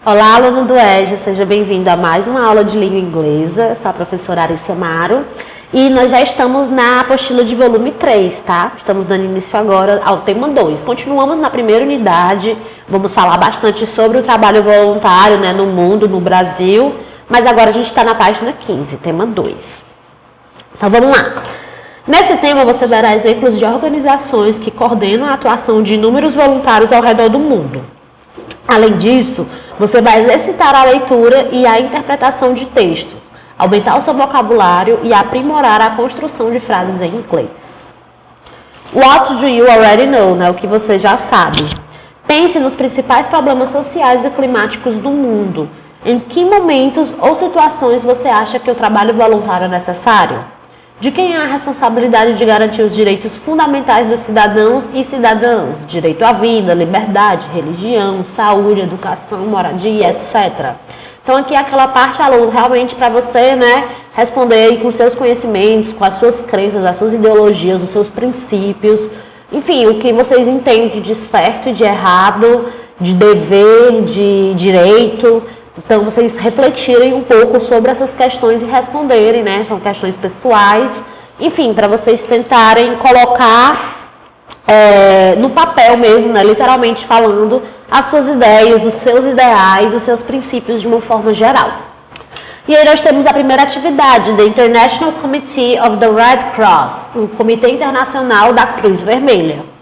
Olá, aluno do EJA, seja bem-vindo a mais uma aula de língua inglesa. Eu sou a professora Arice Amaro e nós já estamos na apostila de volume 3, tá? Estamos dando início agora ao tema 2. Continuamos na primeira unidade, vamos falar bastante sobre o trabalho voluntário, né, no mundo, no Brasil, mas agora a gente está na página 15, tema 2. Então vamos lá. Nesse tema você verá exemplos de organizações que coordenam a atuação de inúmeros voluntários ao redor do mundo. Além disso, você vai exercitar a leitura e a interpretação de textos, aumentar o seu vocabulário e aprimorar a construção de frases em inglês. What do you already know? Né? O que você já sabe. Pense nos principais problemas sociais e climáticos do mundo. Em que momentos ou situações você acha que o trabalho voluntário é necessário? De quem é a responsabilidade de garantir os direitos fundamentais dos cidadãos e cidadãs? Direito à vida, liberdade, religião, saúde, educação, moradia, etc. Então aqui é aquela parte, aluno, realmente para você, né, responder aí com seus conhecimentos, com as suas crenças, as suas ideologias, os seus princípios, enfim, o que vocês entendem de certo e de errado, de dever, de direito. Então, vocês refletirem um pouco sobre essas questões e responderem, né? São questões pessoais. Enfim, para vocês tentarem colocar no papel mesmo, né? Literalmente falando, as suas ideias, os seus ideais, os seus princípios de uma forma geral. E aí nós temos a primeira atividade, The International Committee of the Red Cross, o Comitê Internacional da Cruz Vermelha.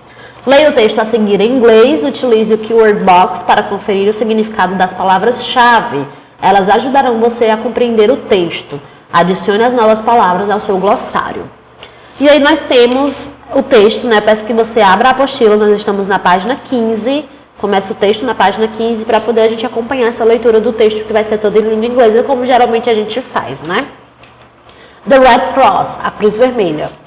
Leia o texto a seguir em inglês, utilize o Keyword Box para conferir o significado das palavras-chave. Elas ajudarão você a compreender o texto. Adicione as novas palavras ao seu glossário. E aí nós temos o texto, né? Peço que você abra a apostila, nós estamos na página 15. Começa o texto na página 15 para poder a gente acompanhar essa leitura do texto que vai ser toda em língua inglesa, como geralmente a gente faz, né? The Red Cross, a Cruz Vermelha.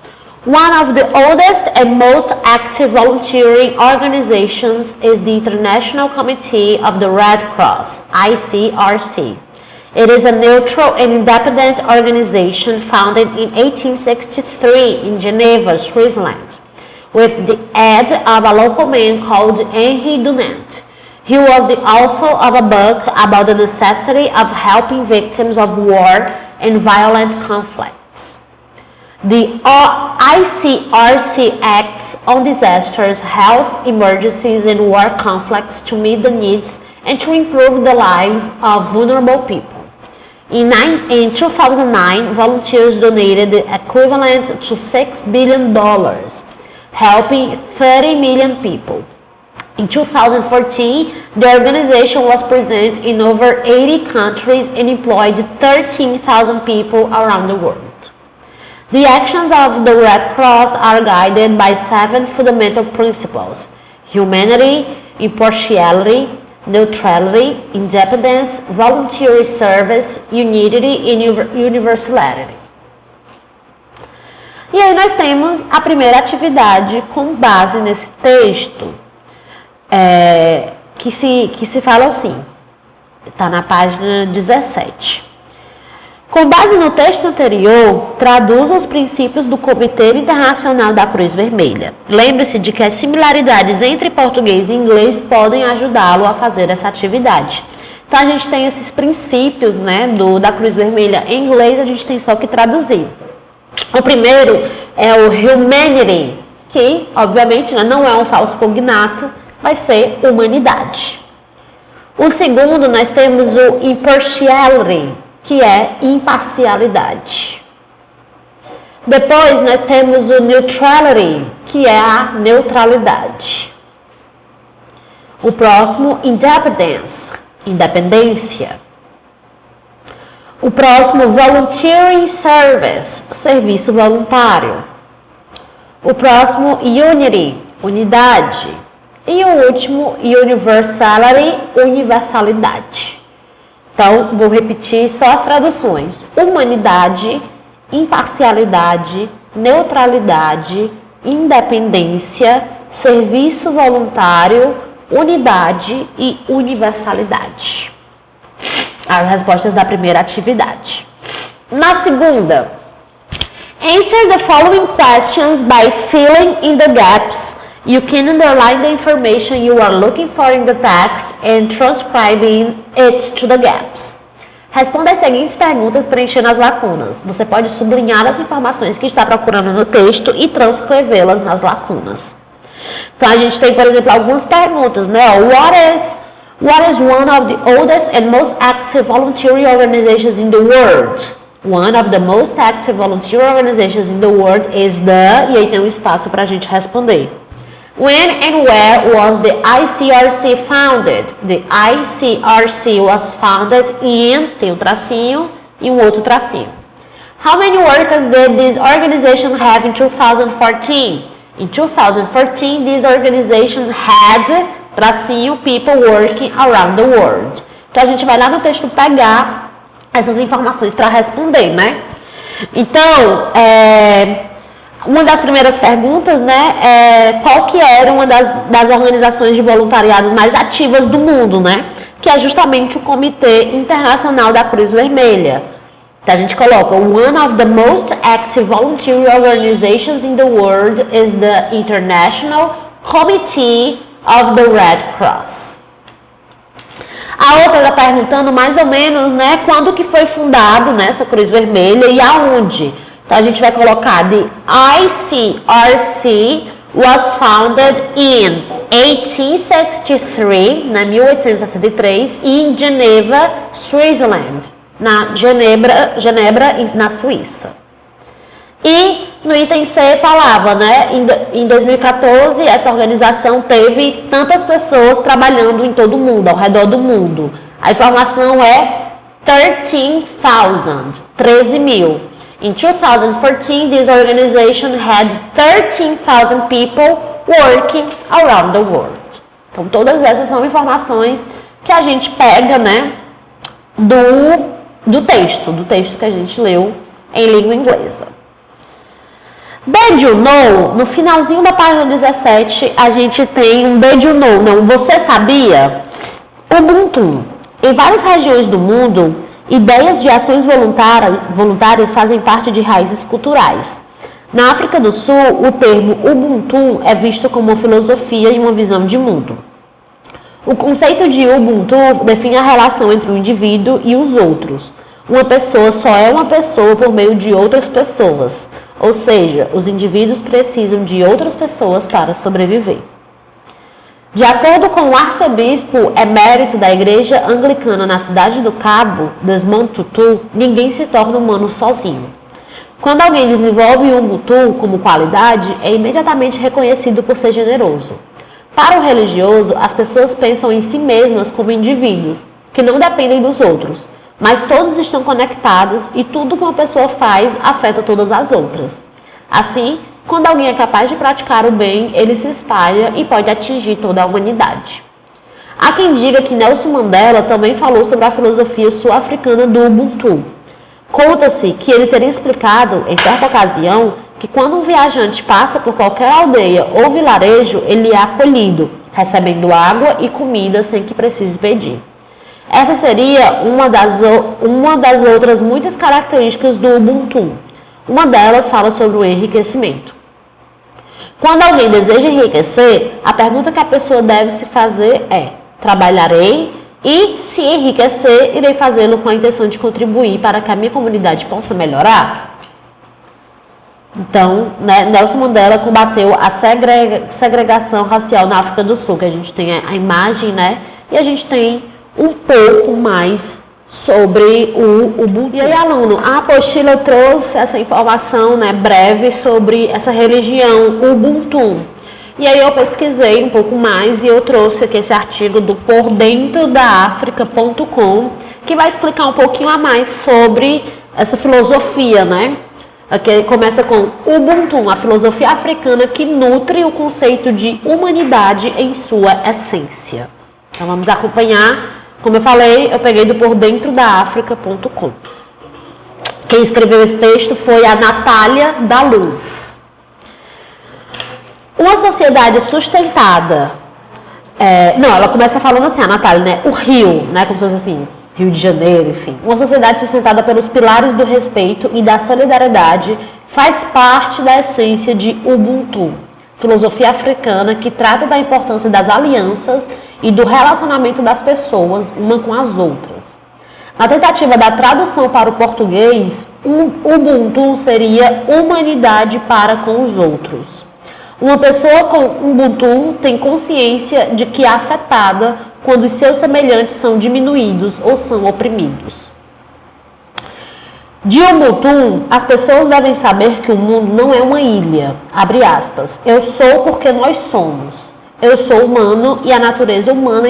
One of the oldest and most active volunteering organizations is the International Committee of the Red Cross, ICRC. It is a neutral and independent organization founded in 1863 in Geneva, Switzerland, with the aid of a local man called Henri Dunant. He was the author of a book about the necessity of helping victims of war and violent conflict. The ICRC acts on disasters, health emergencies, and war conflicts to meet the needs and to improve the lives of vulnerable people. In 2009, volunteers donated the equivalent to $6 billion, helping 30 million people. In 2014, the organization was present in over 80 countries and employed 13,000 people around the world. The actions of the Red Cross are guided by 7 fundamental principles: humanity, impartiality, neutrality, independence, voluntary service, unity and universality. E aí nós temos a primeira atividade com base nesse texto, que se fala assim, está na página 17. Com base no texto anterior, traduza os princípios do Comitê Internacional da Cruz Vermelha. Lembre-se de que as similaridades entre português e inglês podem ajudá-lo a fazer essa atividade. Então, a gente tem esses princípios, né, da Cruz Vermelha. Em inglês, a gente tem só que traduzir. O primeiro é o humanity, que, obviamente, não é um falso cognato, vai ser humanidade. O segundo, nós temos o impartiality, que é imparcialidade. Depois nós temos o neutrality, que é a neutralidade. O próximo, independence, independência. O próximo, volunteering service, serviço voluntário. O próximo, unity, unidade. E o último, universality, universalidade. Então, vou repetir só as traduções: humanidade, imparcialidade, neutralidade, independência, serviço voluntário, unidade e universalidade. As respostas da primeira atividade. Na segunda, answer the following questions by filling in the gaps You can underline the information you are looking for in the text and transcribing it to the gaps. Responda as seguintes perguntas preenchendo as lacunas. Você pode sublinhar as informações que está procurando no texto e transcrevê-las nas lacunas. Então a gente tem, por exemplo, algumas perguntas, né? What is one of the oldest and most active voluntary organizations in the world? One of the most active volunteer organizations in the world is the... E aí tem um espaço para a gente responder. When and where was the ICRC founded? The ICRC was founded in... Tem um tracinho e um outro tracinho. How many workers did this organization have in 2014? In 2014, this organization had... Tracinho, people working around the world. Então a gente vai lá no texto pegar essas informações para responder, né? Então, uma das primeiras perguntas, né, é qual que era uma das organizações de voluntariados mais ativas do mundo, né? Que é justamente o Comitê Internacional da Cruz Vermelha. Então a gente coloca, one of the most active voluntary organizations in the world is the International Committee of the Red Cross. A outra está perguntando mais ou menos, né, quando que foi fundado, né, essa Cruz Vermelha e aonde. Então a gente vai colocar the ICRC was founded in 1863, né, 1863, em Geneva, Switzerland, na Genebra, na Suíça. E no item C falava, né, em 2014 essa organização teve tantas pessoas trabalhando em todo o mundo, ao redor do mundo. A informação é 13 mil. In 2014, this organization had 13,000 people working around the world. Então todas essas são informações que a gente pega, né, do texto que a gente leu em língua inglesa. Did you know? No finalzinho da página 17, a gente tem um did you know, não, você sabia? Ubuntu. Em várias regiões do mundo, ideias de ações voluntárias fazem parte de raízes culturais. Na África do Sul, o termo Ubuntu é visto como uma filosofia e uma visão de mundo. O conceito de Ubuntu define a relação entre o indivíduo e os outros. Uma pessoa só é uma pessoa por meio de outras pessoas. Ou seja, os indivíduos precisam de outras pessoas para sobreviver. De acordo com o arcebispo emérito da Igreja Anglicana na cidade do Cabo, Desmond Tutu, ninguém se torna humano sozinho. Quando alguém desenvolve um Ubuntu como qualidade, é imediatamente reconhecido por ser generoso. Para o religioso, as pessoas pensam em si mesmas como indivíduos, que não dependem dos outros, mas todos estão conectados e tudo que uma pessoa faz afeta todas as outras. Assim, quando alguém é capaz de praticar o bem, ele se espalha e pode atingir toda a humanidade. Há quem diga que Nelson Mandela também falou sobre a filosofia sul-africana do Ubuntu. Conta-se que ele teria explicado, em certa ocasião, que quando um viajante passa por qualquer aldeia ou vilarejo, ele é acolhido, recebendo água e comida sem que precise pedir. Essa seria uma das outras muitas características do Ubuntu. Uma delas fala sobre o enriquecimento. Quando alguém deseja enriquecer, a pergunta que a pessoa deve se fazer é: trabalharei e, se enriquecer, irei fazê-lo com a intenção de contribuir para que a minha comunidade possa melhorar? Então, né, Nelson Mandela combateu a segregação racial na África do Sul, que a gente tem a imagem, né, e a gente tem um pouco mais sobre o Ubuntu. E aí, aluno, a apostila trouxe essa informação, né, breve sobre essa religião Ubuntu. E aí eu pesquisei um pouco mais e eu trouxe aqui esse artigo do pordentrodaafrica.com, que vai explicar um pouquinho a mais sobre essa filosofia, né? Aqui começa com Ubuntu, a filosofia africana que nutre o conceito de humanidade em sua essência. Então vamos acompanhar. Como eu falei, eu peguei do pordentrodaafrica.com. Quem escreveu esse texto foi a Natália da Luz. Uma sociedade sustentada... ela começa falando assim, a Natália, né? O Rio, né? Como se fosse assim, Rio de Janeiro, enfim. Uma sociedade sustentada pelos pilares do respeito e da solidariedade faz parte da essência de Ubuntu. filosofia africana que trata da importância das alianças e do relacionamento das pessoas uma com as outras. Na tentativa da tradução para o português, Ubuntu seria humanidade para com os outros. Uma pessoa com Ubuntu tem consciência de que é afetada quando os seus semelhantes são diminuídos ou são oprimidos. De Ubuntu, as pessoas devem saber que o mundo não é uma ilha. Abre aspas. Eu sou porque nós somos. Eu sou humano e a natureza humana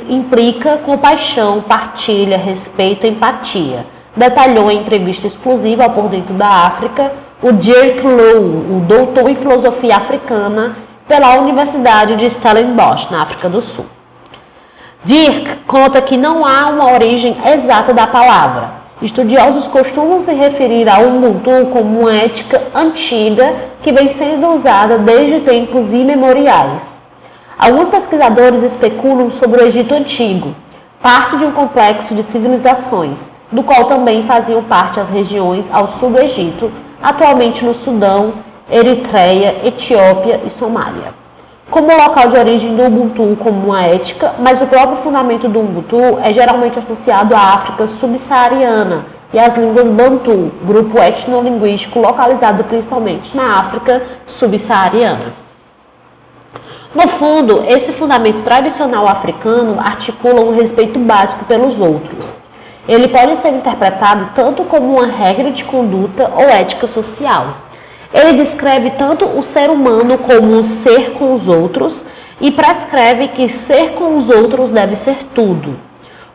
implica compaixão, partilha, respeito e empatia. Detalhou em entrevista exclusiva ao Por Dentro da África o Dirk Low, o doutor em filosofia africana pela Universidade de Stellenbosch, na África do Sul. Dirk conta que não há uma origem exata da palavra. Estudiosos costumam se referir ao Ubuntu como uma ética antiga que vem sendo usada desde tempos imemoriais. Alguns pesquisadores especulam sobre o Egito Antigo, parte de um complexo de civilizações, do qual também faziam parte as regiões ao sul do Egito, atualmente no Sudão, Eritreia, Etiópia e Somália. Como local de origem do Ubuntu como uma ética, mas o próprio fundamento do Ubuntu é geralmente associado à África subsaariana e às línguas Bantu, grupo etnolinguístico localizado principalmente na África subsaariana. No fundo, esse fundamento tradicional africano articula um respeito básico pelos outros. Ele pode ser interpretado tanto como uma regra de conduta ou ética social. Ele descreve tanto o ser humano como um ser com os outros e prescreve que ser com os outros deve ser tudo.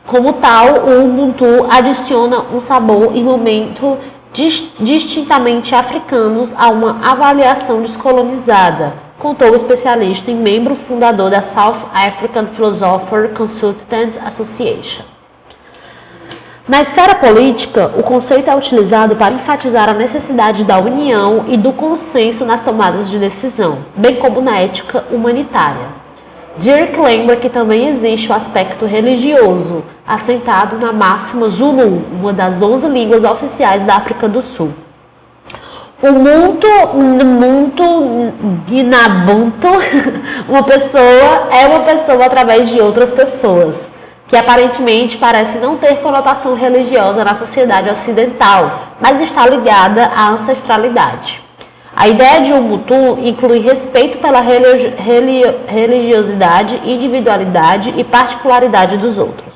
Como tal, o Ubuntu adiciona um sabor e momento distintamente africanos a uma avaliação descolonizada, contou o especialista e membro fundador da South African Philosopher Consultants Association. Na esfera política, o conceito é utilizado para enfatizar a necessidade da união e do consenso nas tomadas de decisão, bem como na ética humanitária. Dirk lembra que também existe o aspecto religioso, assentado na máxima Zulu, uma das 11 línguas oficiais da África do Sul. O Muntu Ginabuntu, uma pessoa através de outras pessoas, que aparentemente parece não ter conotação religiosa na sociedade ocidental, mas está ligada à ancestralidade. A ideia de Ubuntu inclui respeito pela religiosidade, individualidade e particularidade dos outros.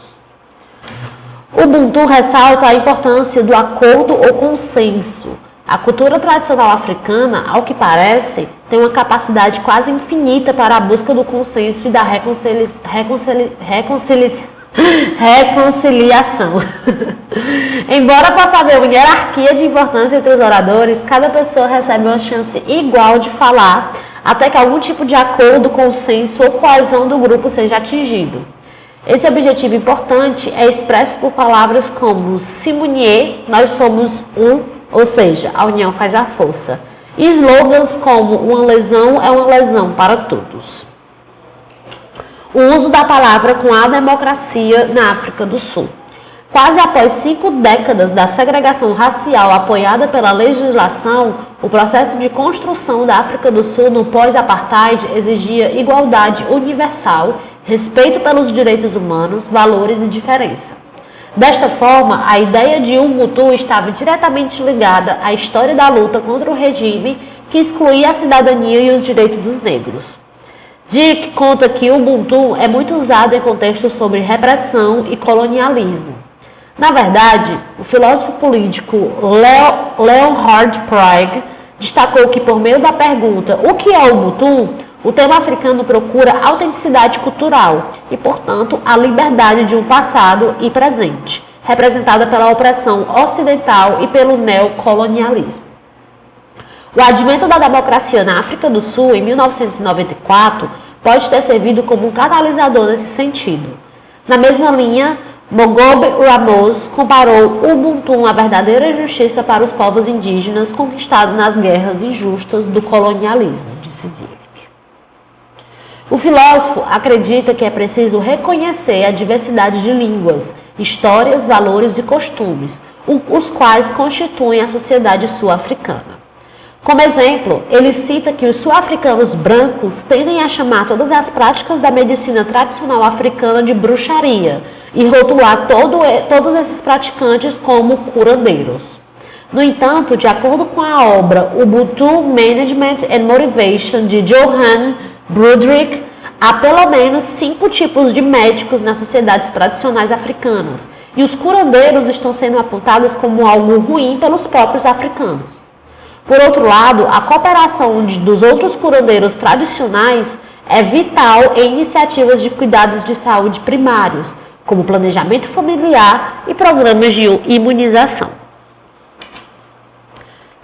Ubuntu ressalta a importância do acordo ou consenso. A cultura tradicional africana, ao que parece, tem uma capacidade quase infinita para a busca do consenso e da reconciliação. Embora possa haver uma hierarquia de importância entre os oradores, cada pessoa recebe uma chance igual de falar até que algum tipo de acordo, consenso ou coesão do grupo seja atingido. Esse objetivo importante é expresso por palavras como simonier, nós somos um, ou seja, a união faz a força, e slogans como uma lesão é uma lesão para todos. O uso da palavra com a democracia na África do Sul. Quase após 5 décadas da segregação racial apoiada pela legislação, o processo de construção da África do Sul no pós-apartheid exigia igualdade universal, respeito pelos direitos humanos, valores e diferença. Desta forma, a ideia de Ubuntu estava diretamente ligada à história da luta contra o regime que excluía a cidadania e os direitos dos negros. Dirk conta que o Ubuntu é muito usado em contextos sobre repressão e colonialismo. Na verdade, o filósofo político Leonhard Prague destacou que, por meio da pergunta "o que é Ubuntu?", o tema africano procura autenticidade cultural e, portanto, a liberdade de um passado e presente, representada pela opressão ocidental e pelo neocolonialismo. O advento da democracia na África do Sul, em 1994, pode ter servido como um catalisador nesse sentido. Na mesma linha, Mogobe Ramos comparou o Ubuntu à verdadeira justiça para os povos indígenas conquistados nas guerras injustas do colonialismo, disse Dirk. O filósofo acredita que é preciso reconhecer a diversidade de línguas, histórias, valores e costumes, os quais constituem a sociedade sul-africana. Como exemplo, ele cita que os sul-africanos brancos tendem a chamar todas as práticas da medicina tradicional africana de bruxaria e rotular todos esses praticantes como curandeiros. No entanto, de acordo com a obra Ubuntu Management and Motivation de Johan Brudrick, há pelo menos 5 tipos de médicos nas sociedades tradicionais africanas, e os curandeiros estão sendo apontados como algo ruim pelos próprios africanos. Por outro lado, a cooperação dos outros curandeiros tradicionais é vital em iniciativas de cuidados de saúde primários, como planejamento familiar e programas de imunização.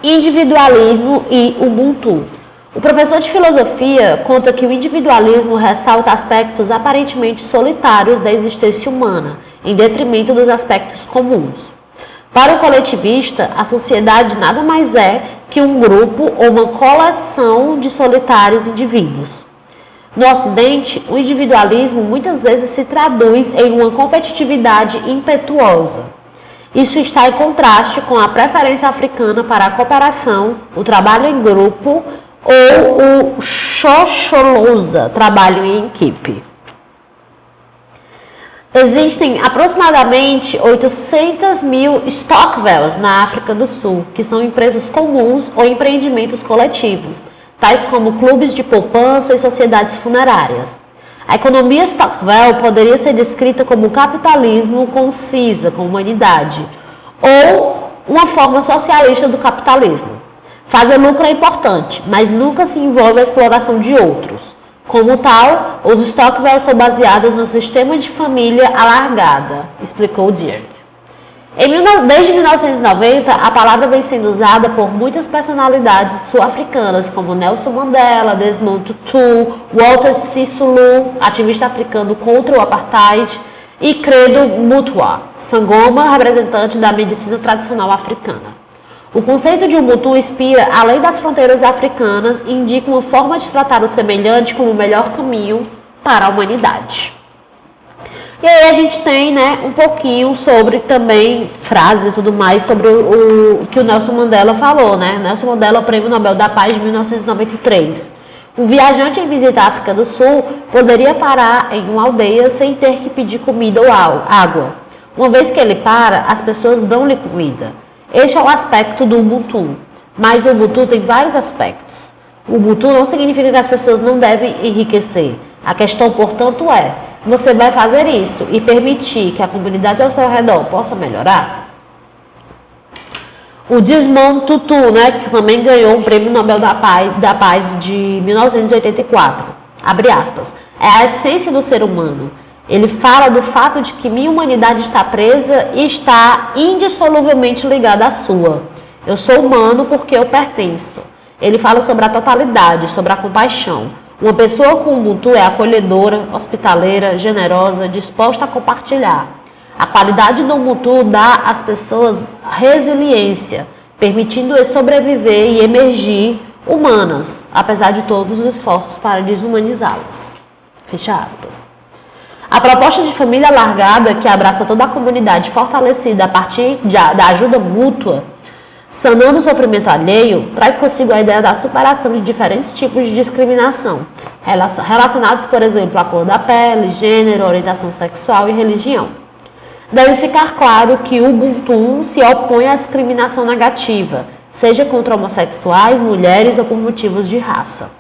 Individualismo e Ubuntu. O professor de filosofia conta que o individualismo ressalta aspectos aparentemente solitários da existência humana, em detrimento dos aspectos comuns. Para o coletivista, a sociedade nada mais é que um grupo ou uma coleção de solitários indivíduos. No Ocidente, o individualismo muitas vezes se traduz em uma competitividade impetuosa. Isso está em contraste com a preferência africana para a cooperação, o trabalho em grupo ou o xoxolosa, trabalho em equipe. Existem aproximadamente 800 mil Stockwells na África do Sul, que são empresas comuns ou empreendimentos coletivos, tais como clubes de poupança e sociedades funerárias. A economia Stockwell poderia ser descrita como capitalismo concisa, com humanidade, ou uma forma socialista do capitalismo. Fazer lucro é importante, mas nunca se envolve a exploração de outros. Como tal, os Stockwell são baseados no sistema de família alargada, explicou Dirk. Desde 1990, a palavra vem sendo usada por muitas personalidades sul-africanas, como Nelson Mandela, Desmond Tutu, Walter Sisulu, ativista africano contra o apartheid, e Credo Mutwa, Sangoma, representante da medicina tradicional africana. O conceito de Ubuntu inspira além das fronteiras africanas e indica uma forma de tratar o semelhante como o melhor caminho para a humanidade. E aí a gente tem, um pouquinho sobre também frases e tudo mais sobre o que o Nelson Mandela falou, Nelson Mandela, Prêmio Nobel da Paz de 1993. Um viajante em visita à África do Sul poderia parar em uma aldeia sem ter que pedir comida ou água. Uma vez que ele para, as pessoas dão-lhe comida. Este é o aspecto do Ubuntu, mas o Ubuntu tem vários aspectos. O Ubuntu não significa que as pessoas não devem enriquecer. A questão, portanto, é: você vai fazer isso e permitir que a comunidade ao seu redor possa melhorar? O Desmond Tutu, que também ganhou o Prêmio Nobel da Paz de 1984, abre aspas, é a essência do ser humano. Ele fala do fato de que minha humanidade está presa e está indissoluvelmente ligada à sua. Eu sou humano porque eu pertenço. Ele fala sobre a totalidade, sobre a compaixão. Uma pessoa com Ubuntu é acolhedora, hospitaleira, generosa, disposta a compartilhar. A qualidade do Ubuntu dá às pessoas resiliência, permitindo-as sobreviver e emergir humanas, apesar de todos os esforços para desumanizá-las. Fecha aspas. A proposta de família alargada, que abraça toda a comunidade fortalecida a partir da ajuda mútua, sanando o sofrimento alheio, traz consigo a ideia da superação de diferentes tipos de discriminação, relacionados, por exemplo, à cor da pele, gênero, orientação sexual e religião. Deve ficar claro que o Ubuntu se opõe à discriminação negativa, seja contra homossexuais, mulheres ou por motivos de raça.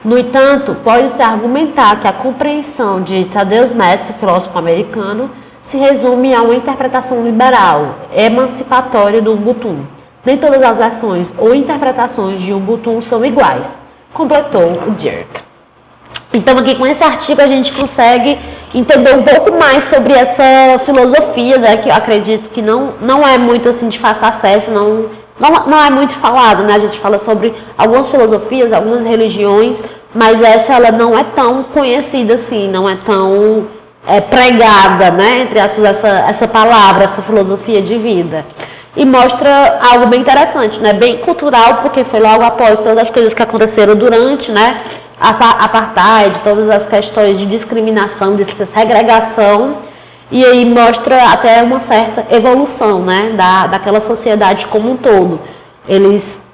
No entanto, pode-se argumentar que a compreensão de Tadeusz Metz, filósofo americano, se resume a uma interpretação liberal, emancipatória do Ubuntu. Nem todas as versões ou interpretações de Ubuntu são iguais, completou o Dirk. Então, aqui com esse artigo a gente consegue entender um pouco mais sobre essa filosofia, que eu acredito que não é muito assim de fácil acesso, não é muito falado, A gente fala sobre algumas filosofias, algumas religiões, mas ela não é tão conhecida assim, não é tão pregada, entre aspas, essa palavra, essa filosofia de vida. E mostra algo bem interessante, bem cultural, porque foi logo após todas as coisas que aconteceram durante, a apartheid, todas as questões de discriminação, de segregação, e aí mostra até uma certa evolução, daquela sociedade como um todo. Eles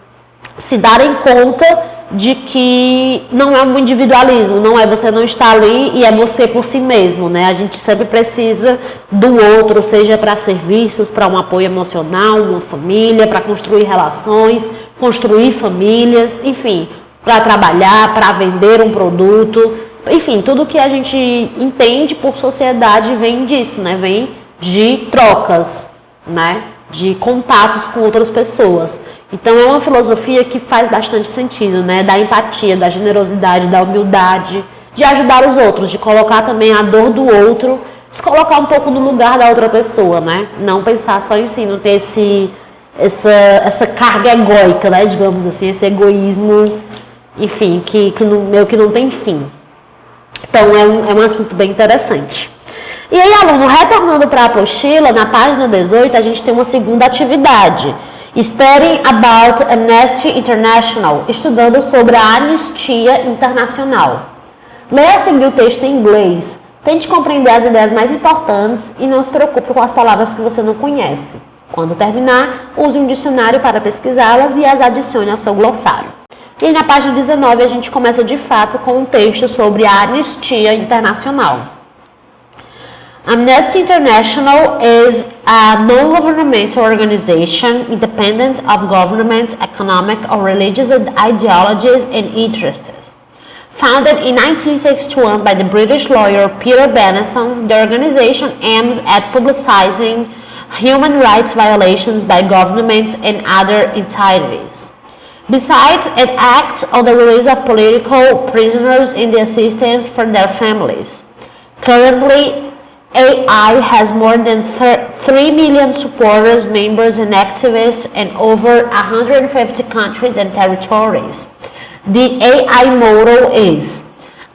se darem conta de que não é um individualismo, não é você não estar ali e é você por si mesmo, né? A gente sempre precisa do outro, seja para serviços, para um apoio emocional, uma família, para construir relações, construir famílias, enfim, para trabalhar, para vender um produto, enfim, tudo que a gente entende por sociedade vem disso, né? Vem de trocas, né? De contatos com outras pessoas. Então é uma filosofia que faz bastante sentido, né? Da empatia, da generosidade, da humildade, de ajudar os outros, de colocar também a dor do outro, se colocar um pouco no lugar da outra pessoa, né? Não pensar só em si, não ter essa carga egóica, né? Digamos assim, esse egoísmo, enfim, que não tem fim. Então é um assunto bem interessante. E aí, aluno, retornando para a apostila, na página 18, a gente tem uma segunda atividade. Studying about Amnesty International, estudando sobre a Anistia Internacional. Leia a seguir o texto em inglês, tente compreender as ideias mais importantes e não se preocupe com as palavras que você não conhece. Quando terminar, use um dicionário para pesquisá-las e as adicione ao seu glossário. E na página 19 a gente começa de fato com um texto sobre a Anistia Internacional. Amnesty International is a non-governmental organization independent of government, economic or religious ideologies and interests. Founded in 1961 by the British lawyer Peter Benenson, the organization aims at publicizing human rights violations by governments and other entities. Besides, it acts on the release of political prisoners and the assistance for their families. Currently, AI has more than 3 million supporters, members, and activists in over 150 countries and territories. The AI motto is,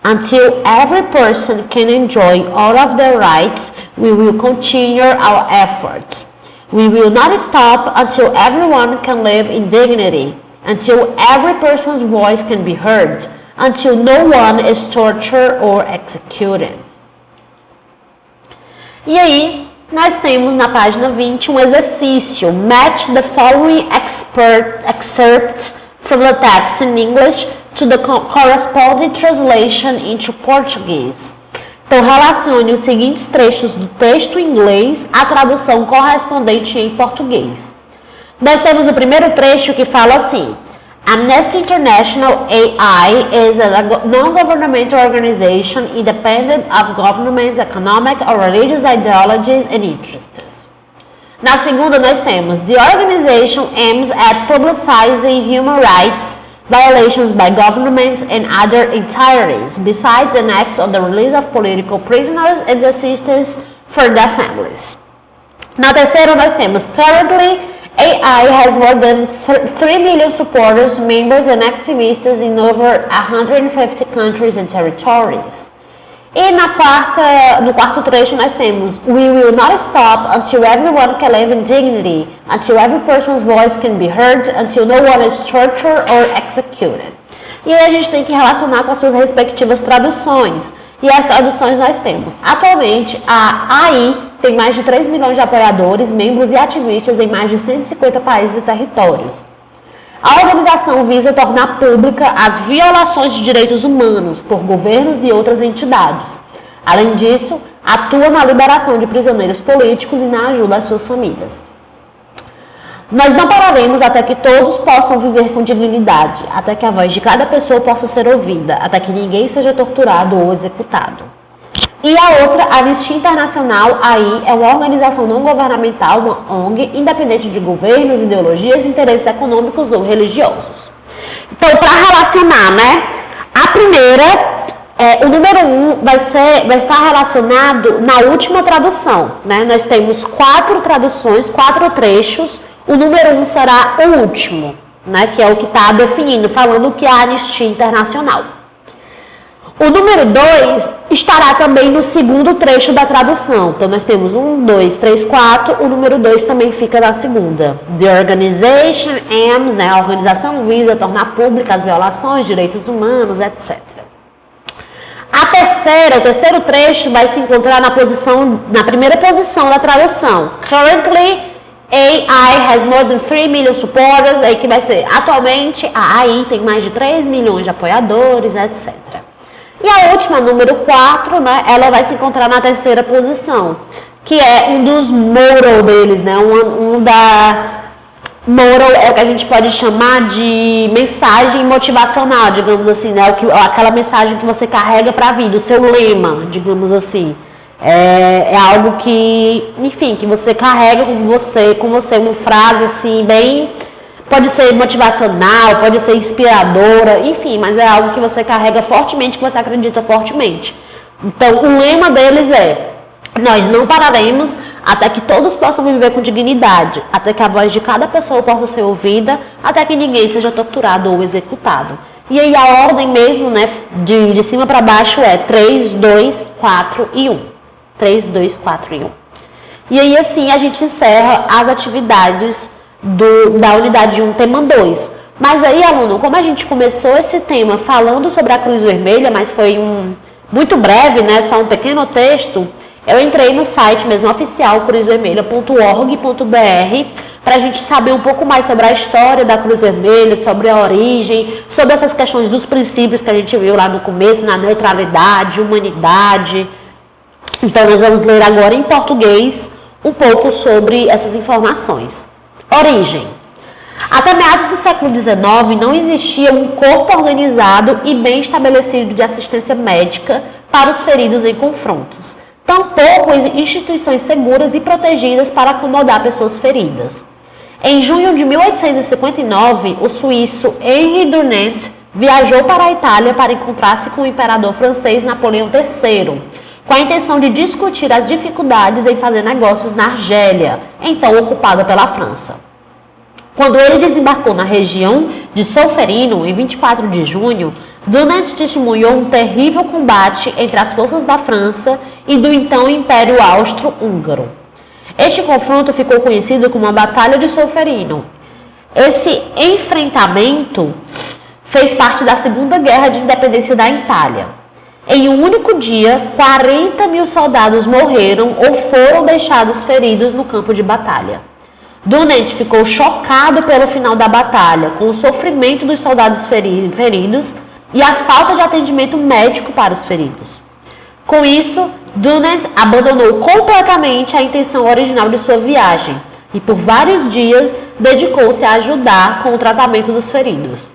"Until every person can enjoy all of their rights, we will continue our efforts. We will not stop until everyone can live in dignity, until every person's voice can be heard, until no one is tortured or executed." E aí, nós temos na página 20 um exercício. Match the following excerpt from the text in English to the corresponding translation into Portuguese. Então, relacione os seguintes trechos do texto em inglês à tradução correspondente em português. Nós temos o primeiro trecho que fala assim: Amnesty International AI is a non-governmental organization independent of government, economic or religious ideologies and interests. Na segunda nós temos The organization aims at publicizing human rights violations by governments and other entities, besides an act on the release of political prisoners and assistance for their families. Na terceira nós temos Currently, AI has more than 3 million supporters, members and activists in over 150 countries and territories. E no quarto trecho nós temos We will not stop until everyone can live in dignity, until every person's voice can be heard, until no one is tortured or executed. E aí a gente tem que relacionar com as suas respectivas traduções. E as traduções nós temos. Atualmente, a AI tem mais de 3 milhões de apoiadores, membros e ativistas em mais de 150 países e territórios. A organização visa tornar pública as violações de direitos humanos por governos e outras entidades. Além disso, atua na liberação de prisioneiros políticos e na ajuda às suas famílias. Nós não pararemos até que todos possam viver com dignidade, até que a voz de cada pessoa possa ser ouvida, até que ninguém seja torturado ou executado. E a outra, a Anistia Internacional, aí é uma organização não governamental, uma ONG, independente de governos, ideologias, interesses econômicos ou religiosos. Então, para relacionar, né? A primeira, o número 1 vai estar relacionado na última tradução, né? Nós temos 4 traduções, 4 trechos. O número 1 será o último, né? Que é o que está definindo, falando o que é a Anistia Internacional. O número 2 estará também no segundo trecho da tradução. Então, nós temos 1, 2, 3, 4. O número 2 também fica na segunda. The organization aims, né? A organização visa tornar públicas as violações, direitos humanos, etc. O terceiro trecho vai se encontrar na primeira posição da tradução. Currently, AI has more than 3 million supporters, aí que vai ser, atualmente, a AI tem mais de 3 milhões de apoiadores, etc. E a última, número 4, né, ela vai se encontrar na terceira posição, que é um dos moral deles, né, moral é o que a gente pode chamar de mensagem motivacional, digamos assim, né, aquela mensagem que você carrega para a vida, o seu lema, digamos assim. É algo que, enfim, que você carrega com você uma frase assim, bem, pode ser motivacional, pode ser inspiradora, enfim, mas é algo que você carrega fortemente, que você acredita fortemente. Então, o lema deles é: nós não pararemos até que todos possam viver com dignidade, até que a voz de cada pessoa possa ser ouvida, até que ninguém seja torturado ou executado. E aí a ordem mesmo, né, de cima para baixo é 3, 2, 4 e 1. 3, 2, 4 e 1. E aí assim a gente encerra as atividades da unidade 1, tema 2. Mas aí, aluno, como a gente começou esse tema falando sobre a Cruz Vermelha, mas foi muito breve, né, só um pequeno texto, eu entrei no site mesmo oficial, cruzvermelha.org.br, para a gente saber um pouco mais sobre a história da Cruz Vermelha, sobre a origem, sobre essas questões dos princípios que a gente viu lá no começo, na neutralidade, humanidade. Então, nós vamos ler agora em português um pouco sobre essas informações. Origem. Até meados do século XIX, não existia um corpo organizado e bem estabelecido de assistência médica para os feridos em confrontos. Tampouco instituições seguras e protegidas para acomodar pessoas feridas. Em junho de 1859, o suíço Henri Dunant viajou para a Itália para encontrar-se com o imperador francês Napoleão III, com a intenção de discutir as dificuldades em fazer negócios na Argélia, então ocupada pela França. Quando ele desembarcou na região de Solferino, em 24 de junho, Dunant testemunhou um terrível combate entre as forças da França e do então Império Austro-Húngaro. Este confronto ficou conhecido como a Batalha de Solferino. Esse enfrentamento fez parte da Segunda Guerra de Independência da Itália. Em um único dia, 40 mil soldados morreram ou foram deixados feridos no campo de batalha. Dunant ficou chocado pelo final da batalha, com o sofrimento dos soldados feridos e a falta de atendimento médico para os feridos. Com isso, Dunant abandonou completamente a intenção original de sua viagem e, por vários dias, dedicou-se a ajudar com o tratamento dos feridos.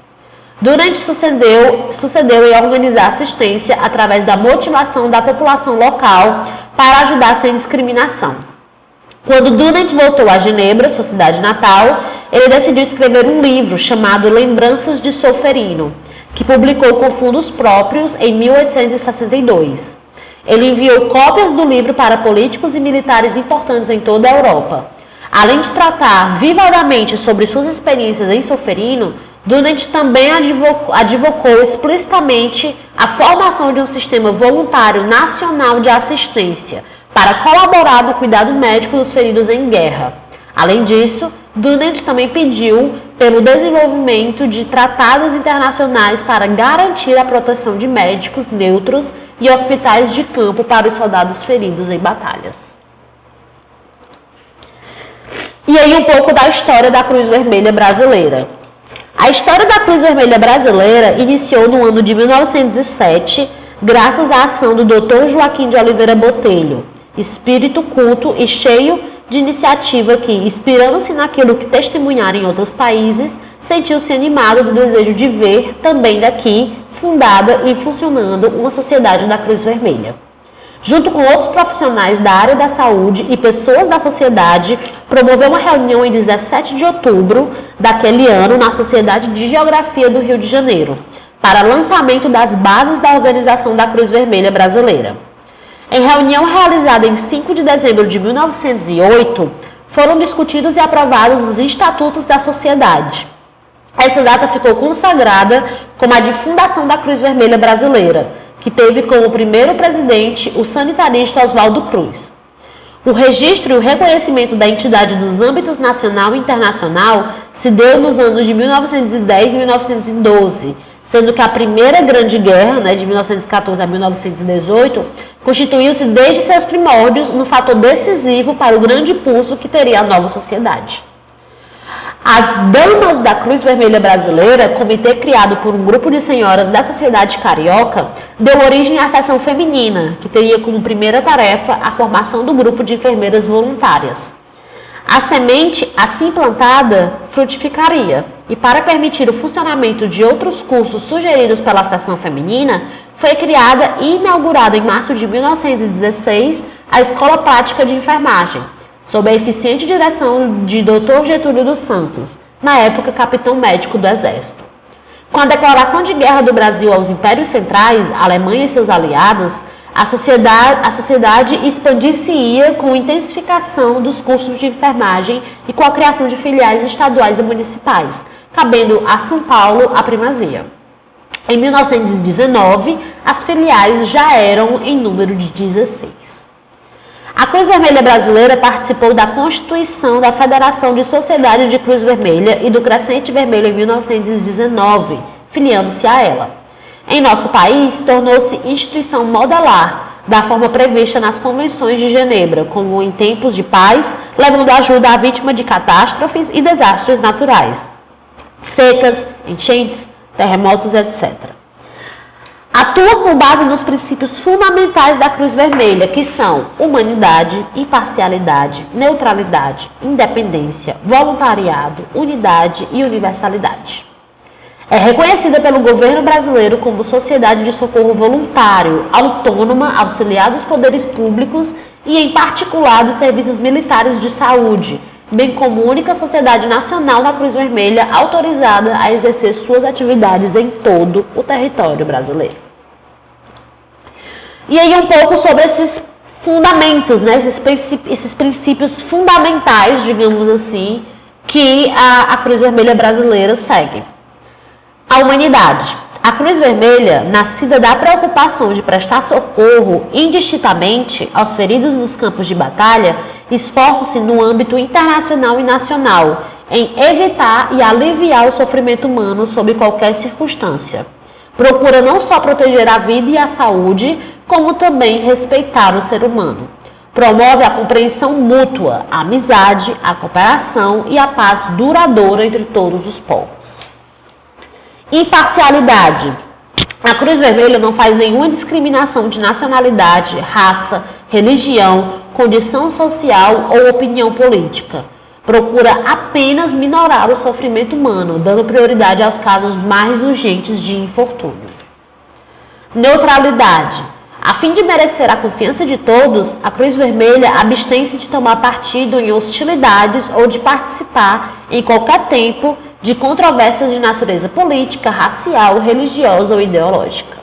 Dunant sucedeu em organizar assistência através da motivação da população local para ajudar sem discriminação. Quando Dunant voltou a Genebra, sua cidade natal, ele decidiu escrever um livro chamado Lembranças de Solferino, que publicou com fundos próprios em 1862. Ele enviou cópias do livro para políticos e militares importantes em toda a Europa. Além de tratar vivadamente sobre suas experiências em Solferino, Dunant também advocou explicitamente a formação de um sistema voluntário nacional de assistência para colaborar no cuidado médico dos feridos em guerra. Além disso, Dunant também pediu pelo desenvolvimento de tratados internacionais para garantir a proteção de médicos neutros e hospitais de campo para os soldados feridos em batalhas. E aí um pouco da história da Cruz Vermelha brasileira. A história da Cruz Vermelha brasileira iniciou no ano de 1907, graças à ação do Dr. Joaquim de Oliveira Botelho, espírito culto e cheio de iniciativa que, inspirando-se naquilo que testemunhara em outros países, sentiu-se animado do desejo de ver, também daqui, fundada e funcionando uma sociedade da Cruz Vermelha. Junto com outros profissionais da área da saúde e pessoas da sociedade, promoveu uma reunião em 17 de outubro daquele ano na Sociedade de Geografia do Rio de Janeiro, para lançamento das bases da organização da Cruz Vermelha brasileira. Em reunião realizada em 5 de dezembro de 1908, foram discutidos e aprovados os estatutos da sociedade. Essa data ficou consagrada como a de fundação da Cruz Vermelha brasileira, que teve como primeiro presidente o sanitarista Oswaldo Cruz. O registro e o reconhecimento da entidade nos âmbitos nacional e internacional se deu nos anos de 1910 e 1912, sendo que a primeira grande guerra, né, de 1914 a 1918, constituiu-se desde seus primórdios no fator decisivo para o grande impulso que teria a nova sociedade. As Damas da Cruz Vermelha Brasileira, comitê criado por um grupo de senhoras da sociedade carioca, deu origem à seção feminina, que teria como primeira tarefa a formação do grupo de enfermeiras voluntárias. A semente, assim plantada, frutificaria, e para permitir o funcionamento de outros cursos sugeridos pela seção feminina, foi criada e inaugurada em março de 1916 a Escola Prática de Enfermagem, sob a eficiente direção de Dr. Getúlio dos Santos, na época capitão médico do Exército. Com a declaração de guerra do Brasil aos impérios centrais, a Alemanha e seus aliados, a sociedade expandir-se-ia com intensificação dos cursos de enfermagem e com a criação de filiais estaduais e municipais, cabendo a São Paulo a primazia. Em 1919, as filiais já eram em número de 16. A Cruz Vermelha Brasileira participou da constituição da Federação de Sociedade de Cruz Vermelha e do Crescente Vermelho em 1919, filiando-se a ela. Em nosso país, tornou-se instituição modelar, da forma prevista nas Convenções de Genebra, como em tempos de paz, levando ajuda à vítima de catástrofes e desastres naturais, secas, enchentes, terremotos, etc. Atua com base nos princípios fundamentais da Cruz Vermelha, que são humanidade, imparcialidade, neutralidade, independência, voluntariado, unidade e universalidade. É reconhecida pelo governo brasileiro como sociedade de socorro voluntário, autônoma, auxiliar dos poderes públicos e, em particular, dos serviços militares de saúde, bem como única sociedade nacional da Cruz Vermelha autorizada a exercer suas atividades em todo o território brasileiro. E aí um pouco sobre esses fundamentos, né, esses princípios fundamentais, digamos assim, que a Cruz Vermelha Brasileira segue. A humanidade. A Cruz Vermelha, nascida da preocupação de prestar socorro indistintamente aos feridos nos campos de batalha, esforça-se no âmbito internacional e nacional em evitar e aliviar o sofrimento humano sob qualquer circunstância. Procura não só proteger a vida e a saúde, como também respeitar o ser humano. Promove a compreensão mútua, a amizade, a cooperação e a paz duradoura entre todos os povos. Imparcialidade. A Cruz Vermelha não faz nenhuma discriminação de nacionalidade, raça, religião, condição social ou opinião política. Procura apenas minorar o sofrimento humano, dando prioridade aos casos mais urgentes de infortúnio. Neutralidade. A fim de merecer a confiança de todos, a Cruz Vermelha abstém-se de tomar partido em hostilidades ou de participar, em qualquer tempo, de controvérsias de natureza política, racial, religiosa ou ideológica.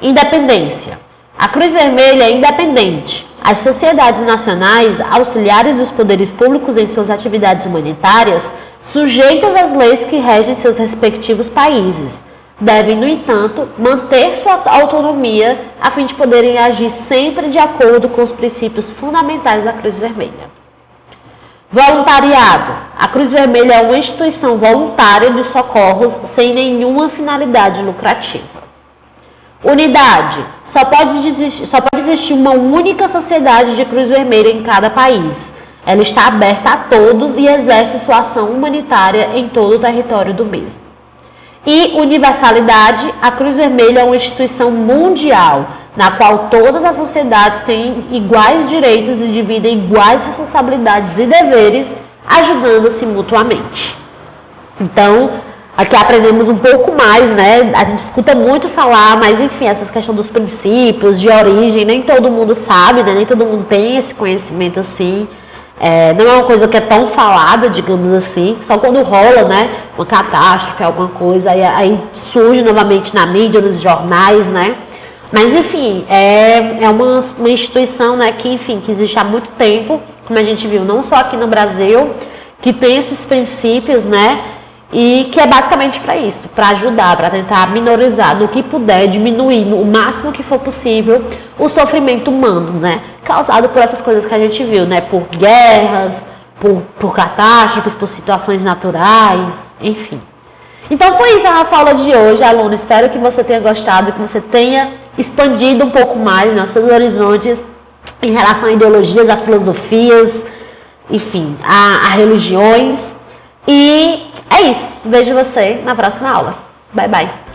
Independência. A Cruz Vermelha é independente. As sociedades nacionais, auxiliares dos poderes públicos em suas atividades humanitárias, sujeitas às leis que regem seus respectivos países, devem, no entanto, manter sua autonomia a fim de poderem agir sempre de acordo com os princípios fundamentais da Cruz Vermelha. Voluntariado. A Cruz Vermelha é uma instituição voluntária de socorros sem nenhuma finalidade lucrativa. Unidade. Só pode existir uma única sociedade de Cruz Vermelha em cada país. Ela está aberta a todos e exerce sua ação humanitária em todo o território do mesmo. E universalidade. A Cruz Vermelha é uma instituição mundial, na qual todas as sociedades têm iguais direitos e dividem iguais responsabilidades e deveres, ajudando-se mutuamente. Então, aqui aprendemos um pouco mais, né? A gente escuta muito falar, mas enfim, essas questões dos princípios, de origem, nem todo mundo sabe, né? Nem todo mundo tem esse conhecimento assim. Não é uma coisa que é tão falada, digamos assim, só quando rola, né, uma catástrofe, alguma coisa, aí surge novamente na mídia, nos jornais, né? Mas, enfim, é uma instituição, né, que existe há muito tempo, como a gente viu, não só aqui no Brasil, que tem esses princípios, né, e que é basicamente para isso, para ajudar, para tentar minorizar no que puder, diminuir o máximo que for possível o sofrimento humano, né, causado por essas coisas que a gente viu, né, por guerras, por catástrofes, por situações naturais, enfim. Então foi isso a nossa aula de hoje, aluno. Espero que você tenha gostado, que você tenha expandido um pouco mais, né, os seus horizontes em relação a ideologias, a filosofias, enfim, a religiões. E é isso. Vejo você na próxima aula. Bye, bye.